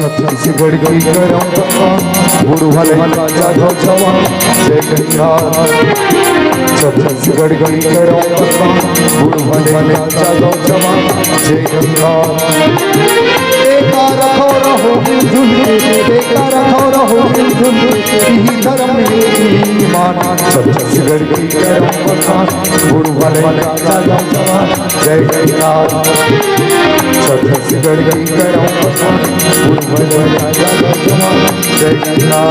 छत्तीसगढ़ की गुरु वाले जादव जवान जय गंगा। छत्तीसगढ़ की गुरु वाले जादव जवान जय गंगा। बेकार रखो रहो मिलजुल के, बेकार रखो रहो मिलजुल के, यही धर्म में ईमान। छत्तीसगढ़ की गुरु वाले जादव जवान जय गंगा। छत्तीसगढ़ की गुरु वाले जादव जवान जय गंगा।